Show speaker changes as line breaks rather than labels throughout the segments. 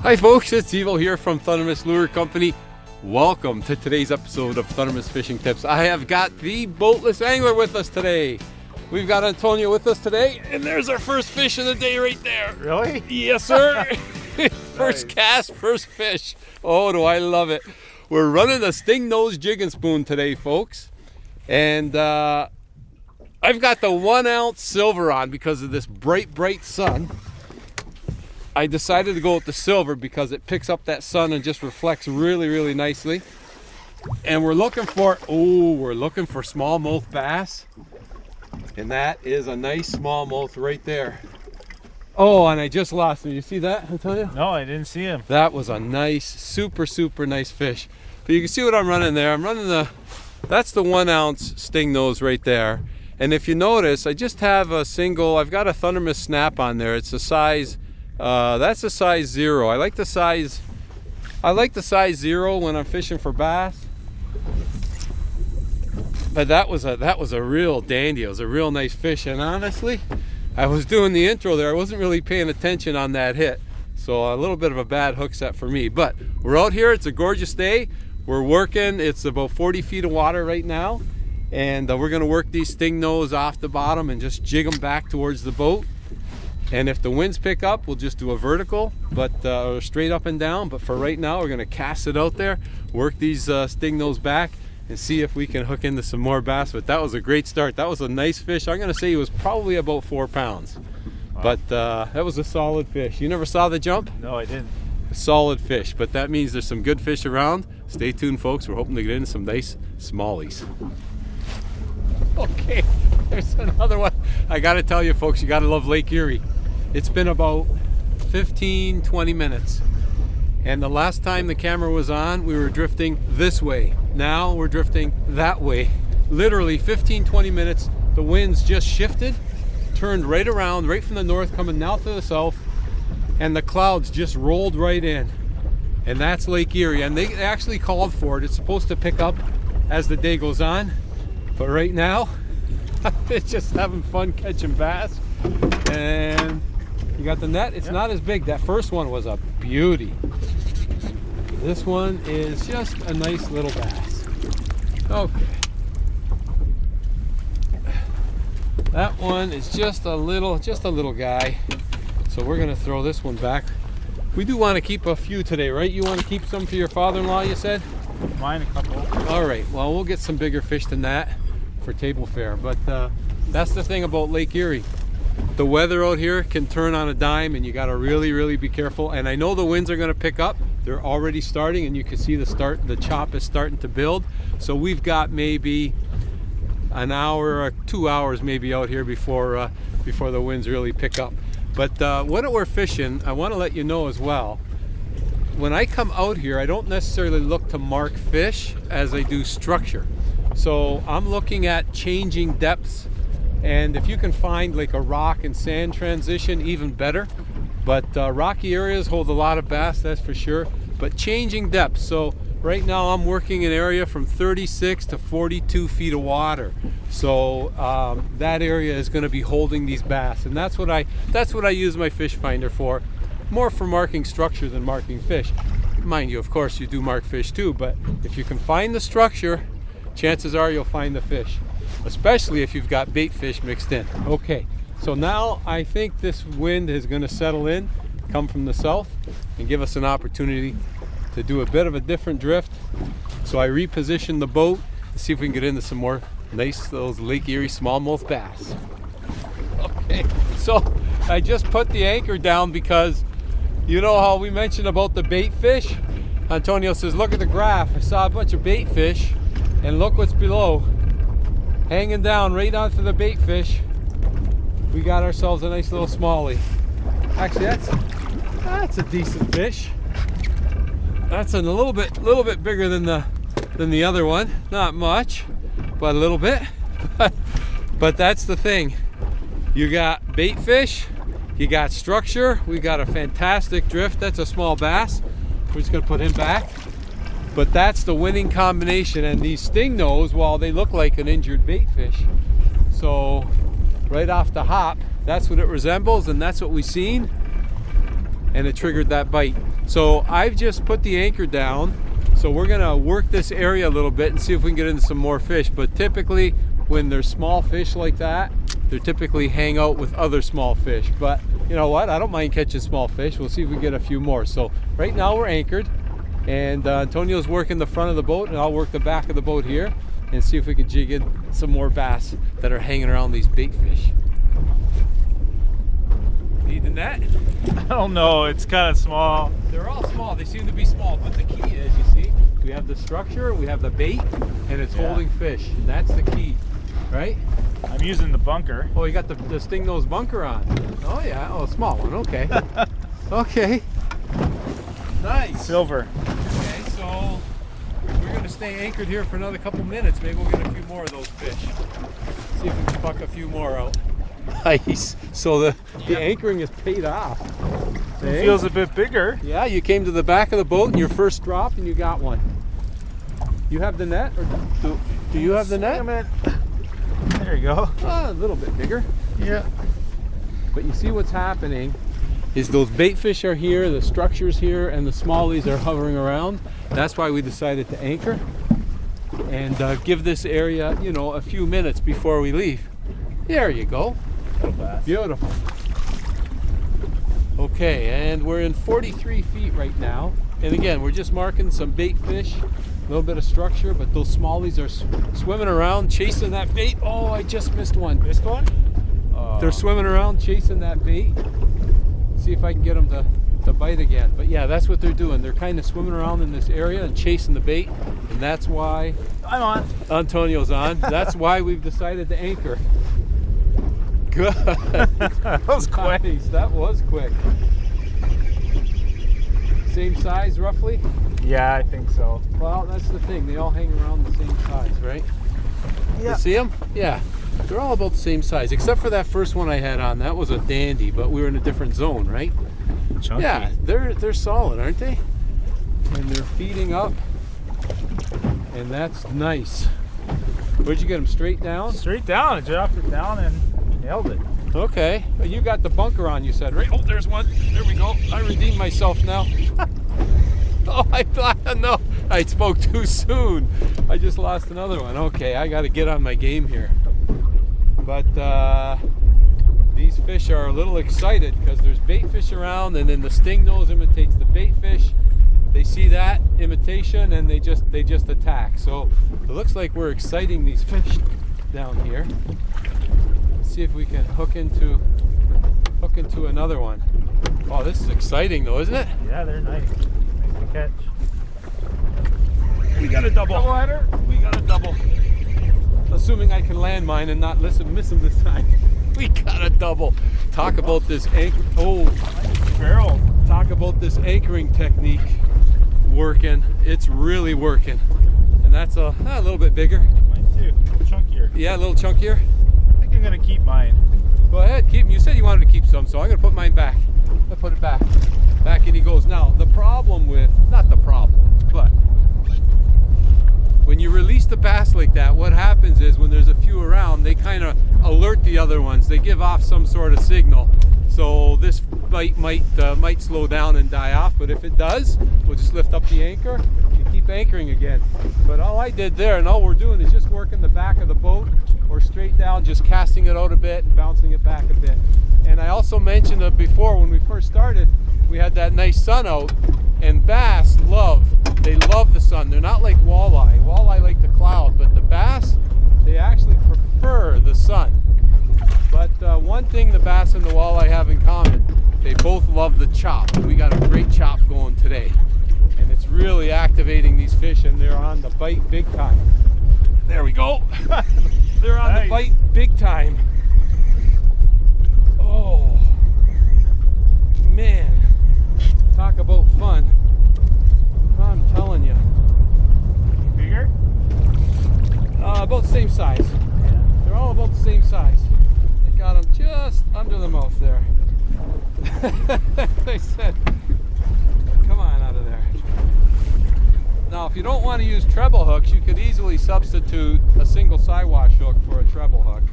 Hi folks, it's Evo here from Thundermist Lure Company. Welcome to today's episode of Thundermist Fishing Tips. I have got the boatless angler with us today. We've got Antonio with us today, and there's our first fish of the day right there.
Really?
Yes, sir. First cast, first fish. Oh, do I love it. We're running a Stingnose jigging spoon today, folks. And I've got the 1 ounce silver on because of this bright sun. I decided to go with the silver because it picks up that sun and just reflects really nicely. And we're looking for smallmouth bass. And that is a nice smallmouth right there. Oh, and I just lost him. You see that, Antonio?
No, I didn't see him.
That was a nice, super nice fish. But you can see what I'm running there. I'm running that's the 1 ounce Stingnose right there. And if you notice, I just have I've got a Thundermist snap on there. It's a size, that's a size 0. I like the size 0 when I'm fishing for bass. But that was a real dandy. It was a real nice fish. And honestly, I was doing the intro there. I wasn't really paying attention on that hit. So a little bit of a bad hook set for me. But we're out here. It's a gorgeous day. We're working. It's about 40 feet of water right now. And we're going to work these Stingnose off the bottom and just jig them back towards the boat. And if the winds pick up, we'll just do a vertical, but straight up and down. But for right now, we're going to cast it out there, work these Stingnose back, and see if we can hook into some more bass. But that was a great start. That was a nice fish. I'm going to say he was probably about 4 pounds. Wow. But that was a solid fish. You never saw the jump?
No, I didn't.
A solid fish, but that means there's some good fish around. Stay tuned, folks. We're hoping to get into some nice smallies. Okay, there's another one. I got to tell you, folks, you got to love Lake Erie. It's been about 15-20 minutes. And the last time the camera was on, we were drifting this way. Now we're drifting that way. Literally 15-20 minutes. The winds just shifted, turned right around, right from the north, coming now to the south, and the clouds just rolled right in. And that's Lake Erie. And they actually called for it. It's supposed to pick up as the day goes on. But right now, it's just having fun catching bass. And you got the net. It's not as big. That first one was a beauty. This one is just a nice little bass. Okay. That one is just a little guy. So we're gonna throw this one back. We do want to keep a few today, right? You want to keep some for your father-in-law, you said?
Mine a couple.
All right. Well, we'll get some bigger fish than that for table fare. But that's the thing about Lake Erie. The weather out here can turn on a dime, and you got to really be careful. And I know the winds are going to pick up. They're already starting, and you can see the chop is starting to build. So we've got maybe an hour or 2 hours maybe out here before the winds really pick up. But when we're fishing, I want to let you know as well, when I come out here, I don't necessarily look to mark fish as I do structure. So I'm looking at changing depths, and if you can find like a rock and sand transition, even better. But rocky areas hold a lot of bass, that's for sure. But changing depths. So right now I'm working an area from 36 to 42 feet of water. So that area is going to be holding these bass, and that's what I use my fish finder for. More for marking structure than marking fish. Mind you, of course, you do mark fish too, but if you can find the structure, chances are you'll find the fish, especially if you've got bait fish mixed in. Okay, so now I think this wind is going to settle in, come from the south, and give us an opportunity to do a bit of a different drift. So I reposition the boat and see if we can get into some more nice those Lake Erie smallmouth bass. Okay, so I just put the anchor down because you know how we mentioned about the bait fish? Antonio says, look at the graph. I saw a bunch of bait fish, and look what's below. Hanging down right onto the bait fish. We got ourselves a nice little smallie. Actually, that's a decent fish. That's a little bit bigger than the other one. Not much, but a little bit. But that's the thing. You got bait fish, you got structure, we got a fantastic drift. That's a small bass. We're just gonna put him back. But that's the winning combination. And these Stingnose, well, they look like an injured bait fish. So right off the hop, that's what it resembles, and that's what we've seen. and it triggered that bite. So I've just put the anchor down. So we're gonna work this area a little bit and see if we can get into some more fish. But typically when there's small fish like that, they typically hang out with other small fish. But you know what? I don't mind catching small fish. We'll see if we get a few more. So right now we're anchored, and Antonio's working the front of the boat, and I'll work the back of the boat here and see if we can jig in some more bass that are hanging around these bait fish. Need the net?
I don't know. It's kind of small.
They're all small. They seem to be small, but the key is, you see, we have the structure, we have the bait, and it's holding fish. And that's the key, right?
I'm using the bunker.
Oh, you got the Stingnose bunker on. Oh yeah. Oh, a small one. Okay. Okay. Nice.
Silver.
Okay, so we're gonna stay anchored here for another couple minutes. Maybe we'll get a few more of those fish. See if we can buck a few more out. Nice. So the anchoring is paid off.
It feels a bit bigger.
Yeah, you came to the back of the boat in your first drop and you got one. You have the net, or do you have the net?
There you go.
Oh, a little bit bigger.
Yeah.
But you see what's happening is those bait fish are here, the structure's here, and the smallies are hovering around. That's why we decided to anchor and give this area, you know, a few minutes before we leave. There you go. Beautiful. Okay, and we're in 43 feet right now. And again, we're just marking some bait fish, a little bit of structure, but those smallies are swimming around, chasing that bait. Oh, I just missed one.
Missed one? Oh.
They're swimming around, chasing that bait. See if I can get them to bite again. But yeah, that's what they're doing. They're kind of swimming around in this area and chasing the bait. And that's why...
I'm on.
Antonio's on. That's why we've decided to anchor. Good.
That was quick.
Nice. That was quick. Same size, roughly?
Yeah, I think so.
Well, that's the thing. They all hang around the same size, right?
Yeah.
You see them? Yeah. They're all about the same size, except for that first one I had on. That was a dandy, but we were in a different zone, right?
Chunky.
Yeah, they're solid, aren't they? And they're feeding up, and that's nice. Where'd you get them? Straight down?
Straight down. I dropped it down and nailed it.
Okay. Well, you got the bunker on, you said, right? Oh, there's one. There we go. I redeemed myself now. Oh, I thought, no, I spoke too soon. I just lost another one. Okay, I got to get on my game here. But these fish are a little excited because there's bait fish around, and then the Stingnose imitates the bait fish. They see that imitation and they just attack. So it looks like we're exciting these fish down here. Let's see if we can hook into another one. Oh, this is exciting though, isn't it?
Yeah, they're nice. Nice to catch.
We got a double.
Double header?
We got a double. Assuming I can land mine and not miss them this time. We got a double. Talk about this anchor. Oh,
Barrel.
talk about this anchoring technique working. It's really working. And that's a little bit bigger.
Mine too. A little chunkier.
Yeah, a little chunkier.
I think I'm gonna keep mine.
Go ahead, keep. You said you wanted to keep some, so I'm gonna put mine back. I put it back. Back, and he goes. Now the problem with, not the problem, but when you release the bass like that, what happens is when there's a few around, they kind of alert the other ones. They give off some sort of signal. So this bite might slow down and die off, but if it does, we'll just lift up the anchor and keep anchoring again. But all I did there, and all we're doing is just working the back of the boat or straight down, just casting it out a bit and bouncing it back a bit. And I also mentioned that before when we first started, we had that nice sun out, and bass they love the sun. They're not like walleye. Walleye like the cloud, but the bass, they actually prefer the sun. But one thing the bass and the walleye have in common, they both love the chop. We got a great chop going today. And it's really activating these fish, and they're on the bite big time. There we go. They're on the bite big time. Oh, man. Talk about fun. I'm telling you.
Bigger?
About the same size.
Yeah.
They're all about the same size. I got them just under the mouth there. They said, come on out of there. Now, if you don't want to use treble hooks, you could easily substitute a single sidewash hook for a treble hook.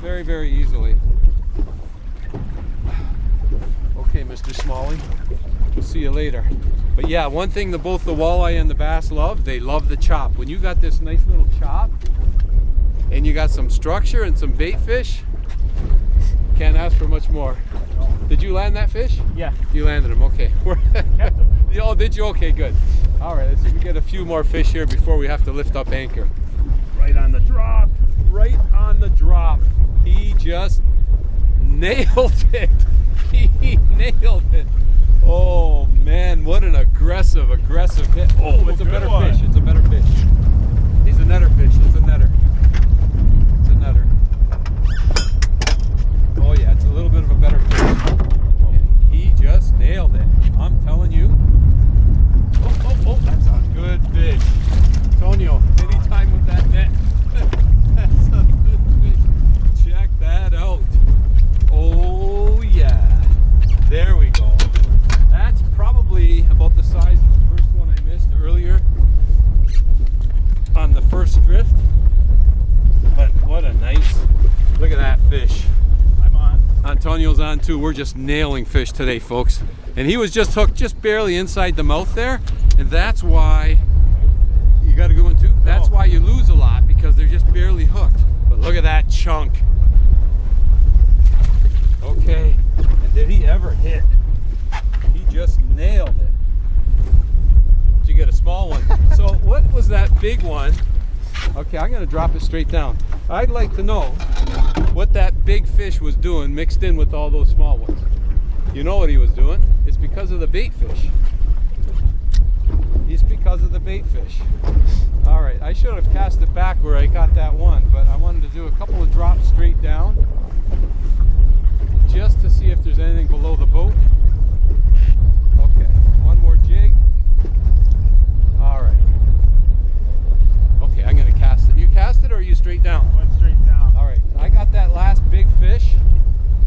Very, very easily. Okay, Mr. Smalley. We'll see you later. But yeah, one thing that both the walleye and the bass love, they love the chop. When you got this nice little chop and you got some structure and some bait fish, can't ask for much more. Did you land that fish?
Yeah.
You landed him, okay.
Kept him.
Oh, did you? Okay, good. All right, let's see if we get a few more fish here before we have to lift up anchor. Right on the drop. Right on the drop. He just nailed it. He nailed it. Oh man, what an aggressive hit. Oh, it's a better fish. It's a better fish. He's a netter fish. It's a netter. It's a netter. Oh yeah, it's a little bit of a better fish. And he just nailed it. I'm telling you. Oh, that's a good fish. Antonio, anytime with that net. That's a good fish. Check that out. Oh yeah. There we go. That's probably about the size of the first one I missed earlier on the first drift. But what a nice, look at that fish.
I'm on.
Antonio's on too. We're just nailing fish today, folks. And he was just hooked just barely inside the mouth there. And that's why, you got a good one too? That's why you lose a lot, because they're just barely hooked. But look at that chunk. Okay, and did he ever hit? He just nailed it. Did you get a small one? So what was that big one? Okay, I'm gonna drop it straight down. I'd like to know what that big fish was doing mixed in with all those small ones. You know what he was doing? It's because of the bait fish. It's because of the bait fish. All right, I should have cast it back where I got that one, but I wanted to do a couple of drops straight down just to see if there's anything below the boat. Okay, one more jig. All right. Okay, I'm gonna cast it. You cast it or are you straight down?
Went straight down.
All right, I got that last big fish.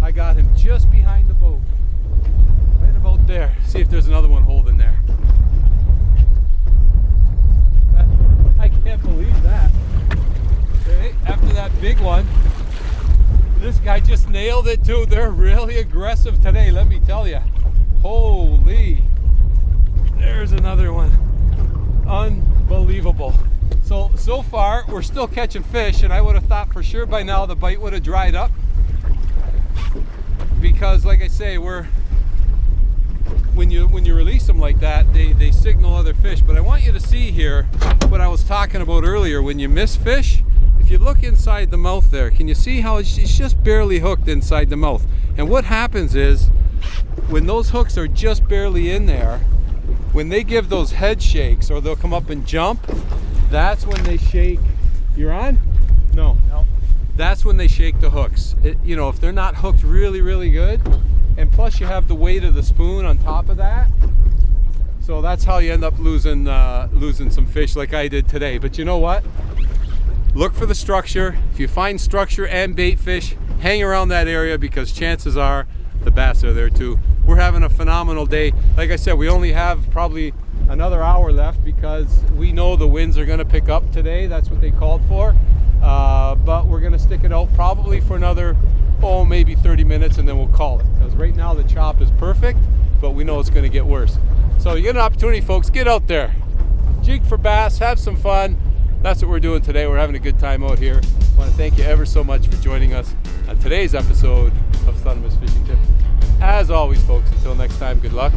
I got him just behind the boat. Right about there. See if there's another one holding there. I can't believe that. Okay, after that big one, this guy just nailed it too. They're really aggressive today, let me tell you. Holy. There's another one. Unbelievable. So far, we're still catching fish, and I would have thought for sure by now the bite would have dried up. Because like I say, when you release them like that, they signal other fish. But I want you to see here what I was talking about earlier. When you miss fish, if you look inside the mouth there, can you see how it's just barely hooked inside the mouth? And what happens is, when those hooks are just barely in there, when they give those head shakes or they'll come up and jump, that's when they shake. You're on? No.
Nope.
That's when they shake the hooks. You know, if they're not hooked really, really good, and plus you have the weight of the spoon on top of that, so that's how you end up losing some fish like I did today. But you know what? Look for the structure. If you find structure and bait fish, hang around that area, because chances are the bass are there too. We're having a phenomenal day. Like I said, we only have probably another hour left because we know the winds are going to pick up today. That's what they called for. But we're going to stick it out probably for another, maybe 30 minutes, and then we'll call it. Because right now the chop is perfect, but we know it's going to get worse. So you get an opportunity, folks, get out there. Jig for bass, have some fun. That's what we're doing today. We're having a good time out here. I want to thank you ever so much for joining us on today's episode of Stingnose Fishing Tips. As always, folks, until next time, good luck.